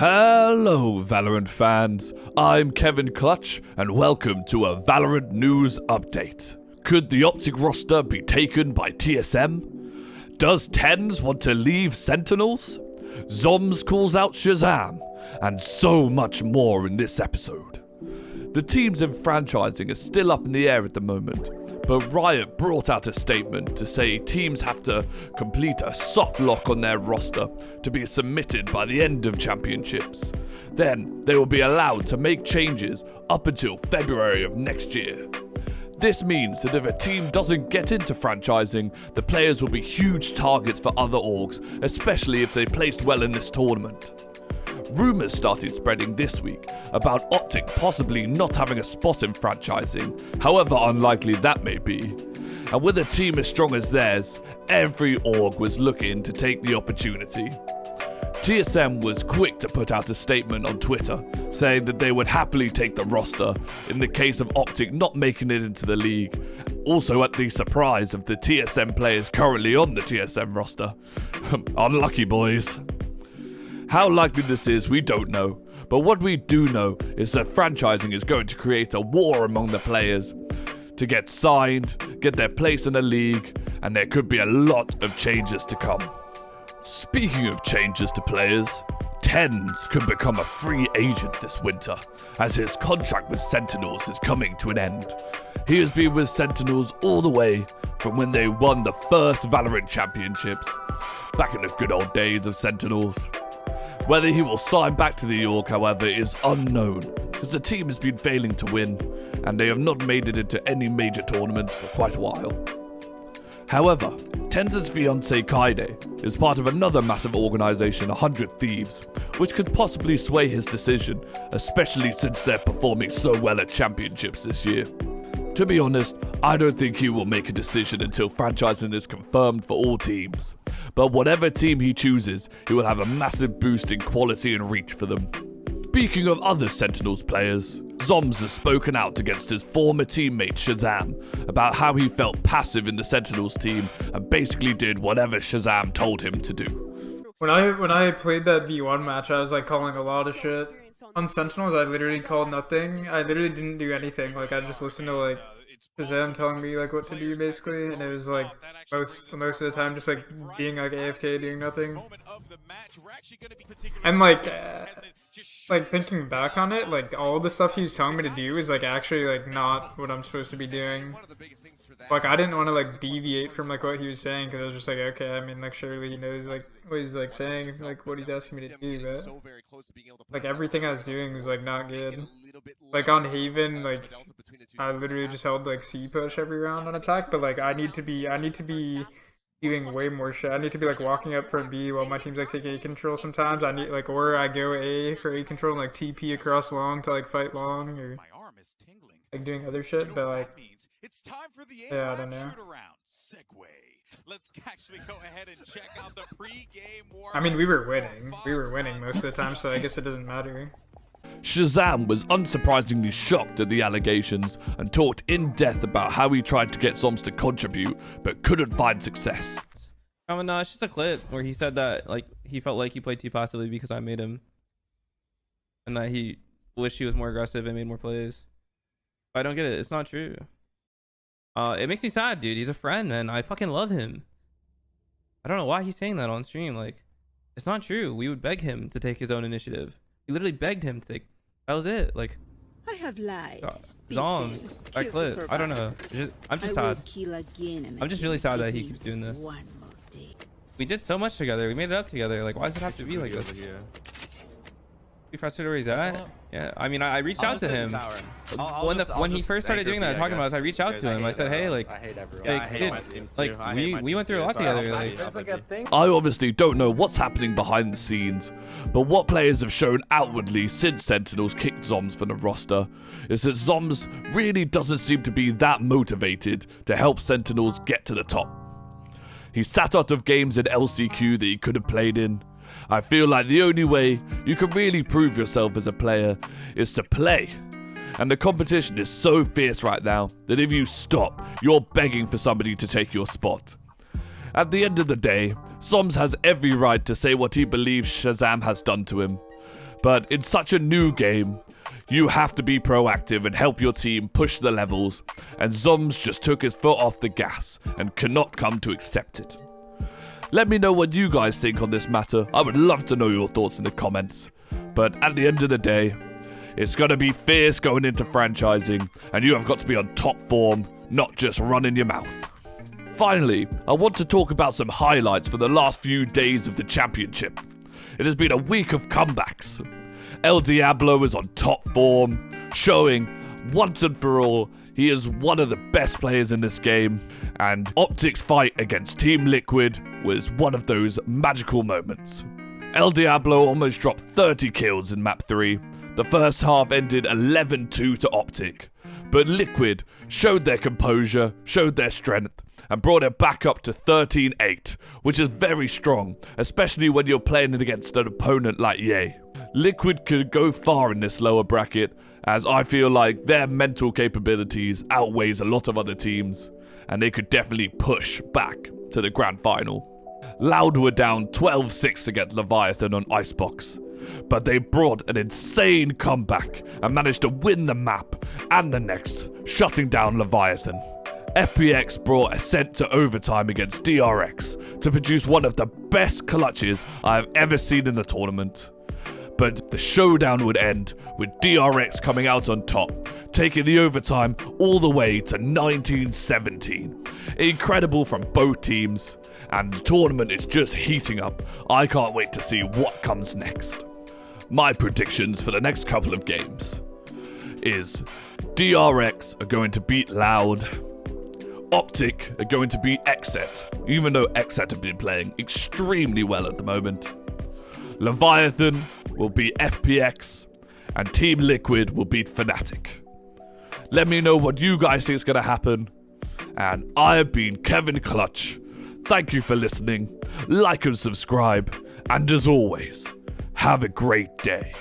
Hello Valorant fans, I'm Kevin Clutch and welcome to a Valorant news update. Could the Optic roster be taken by TSM? Does Tenz want to leave Sentinels? Zombs calls out Shazam, and so much more in this episode. The teams in franchising are still up in the air at the moment, but Riot brought out a statement to say teams have to complete a soft lock on their roster to be submitted by the end of championships. Then they will be allowed to make changes up until February of next year. This means that if a team doesn't get into franchising, the players will be huge targets for other orgs, especially if they placed well in this tournament. Rumours started spreading this week about Optic possibly not having a spot in franchising, however unlikely that may be. And with a team as strong as theirs, every org was looking to take the opportunity. TSM was quick to put out a statement on Twitter saying that they would happily take the roster in the case of Optic not making it into the league, also at the surprise of the TSM players currently on the TSM roster. Unlucky boys. How likely this is, we don't know, but what we do know is that franchising is going to create a war among the players to get signed, get their place in the league, and there could be a lot of changes to come. Speaking of changes to players, Tenz could become a free agent this winter, as his contract with Sentinels is coming to an end. He has been with Sentinels all the way from when they won the first Valorant championships, back in the good old days of Sentinels. Whether he will sign back to the org, however, is unknown, because the team has been failing to win, and they have not made it into any major tournaments for quite a while. However, Tenz's fiancée Kaide is part of another massive organisation, 100 Thieves, which could possibly sway his decision, especially since they're performing so well at championships this year. To be honest, I don't think he will make a decision until franchising is confirmed for all teams. But whatever team he chooses, he will have a massive boost in quality and reach for them. Speaking of other Sentinels players, Zombs has spoken out against his former teammate Shazam about how he felt passive in the Sentinels team and basically did whatever Shazam told him to do. When I played that V1 match, I was like calling a lot of shit. On Sentinels, I literally called nothing. I literally didn't do anything. Like, I just listened to like Shazam telling me like what to do basically, and it was like most of the time just like being like AFK, doing nothing. And like thinking back on it, like all the stuff he was telling me to do is like actually like not what I'm supposed to be doing. Like I didn't want to like deviate from like what he was saying, because I was just like, okay, I mean like surely he knows like what he's like saying, like what he's asking me to do, but like everything I was doing was like not good. Like on Haven, like I literally just held like C push every round on attack, but like I need to be doing way more shit. I need to be like walking up from B while my team's like taking A control sometimes. I need like, or I go A for A control and like TP across long to like fight long, or like doing other shit, but like yeah, I don't know. Let's actually go ahead and check out the pre-game war. I mean, we were winning most of the time, so I guess it doesn't matter. Shazam was unsurprisingly shocked at the allegations and talked in depth about how he tried to get Zombs to contribute but couldn't find success. Oh no, it's just a clip where he said that like he felt like he played too passively because I made him, and that he wished he was more aggressive and made more plays. I don't get it. It's not true. It makes me sad, dude. He's a friend, man. I fucking love him. I don't know why he's saying that on stream. Like, it's not true. We would beg him to take his own initiative. We literally begged him to take. That was it. Like, I have lied. Zombs, that clip. I don't know. I'm just sad. I'm just really sad that he keeps doing this. We did so much together. We made it up together. Like, why does it have to be like this? You frustrated where he's at? Yeah, I mean, I reached out to him when he first started doing that, talking about us. I reached out to him. I said, hey, like, we went through a lot together. Like, I obviously don't know what's happening behind the scenes, but what players have shown outwardly since Sentinels kicked Zombs from the roster is that Zombs really doesn't seem to be that motivated to help Sentinels get to the top. He sat out of games in LCQ that he could have played in. I feel like the only way you can really prove yourself as a player is to play. And the competition is so fierce right now that if you stop, you're begging for somebody to take your spot. At the end of the day, Zombs has every right to say what he believes Shazam has done to him. But in such a new game, you have to be proactive and help your team push the levels, and Zombs just took his foot off the gas and cannot come to accept it. Let me know what you guys think on this matter. I would love to know your thoughts in the comments. But at the end of the day, it's going to be fierce going into franchising, and you have got to be on top form, not just running your mouth. Finally, I want to talk about some highlights for the last few days of the championship. It has been a week of comebacks. El Diablo is on top form, showing once and for all he is one of the best players in this game, and Optic's fight against Team Liquid was one of those magical moments. El Diablo almost dropped 30 kills in map 3. The first half ended 11-2 to Optic, but Liquid showed their composure, showed their strength, and brought it back up to 13-8, which is very strong, especially when you're playing it against an opponent like Ye. Liquid could go far in this lower bracket, as I feel like their mental capabilities outweighs a lot of other teams, and they could definitely push back to the grand final. Loud were down 12-6 against Leviathan on Icebox, but they brought an insane comeback and managed to win the map and the next, shutting down Leviathan. FPX brought Ascent to overtime against DRX to produce one of the best clutches I have ever seen in the tournament. But the showdown would end with DRX coming out on top, taking the overtime all the way to 19-17. Incredible from both teams, and the tournament is just heating up. I can't wait to see what comes next. My predictions for the next couple of games is DRX are going to beat Loud, Optic are going to beat Xset, even though Xset have been playing extremely well at the moment. Leviathan will beat FPX, and Team Liquid will beat Fnatic. Let me know what you guys think is going to happen, and I have been Kevin Clutch. Thank you for listening, like and subscribe, and as always, have a great day.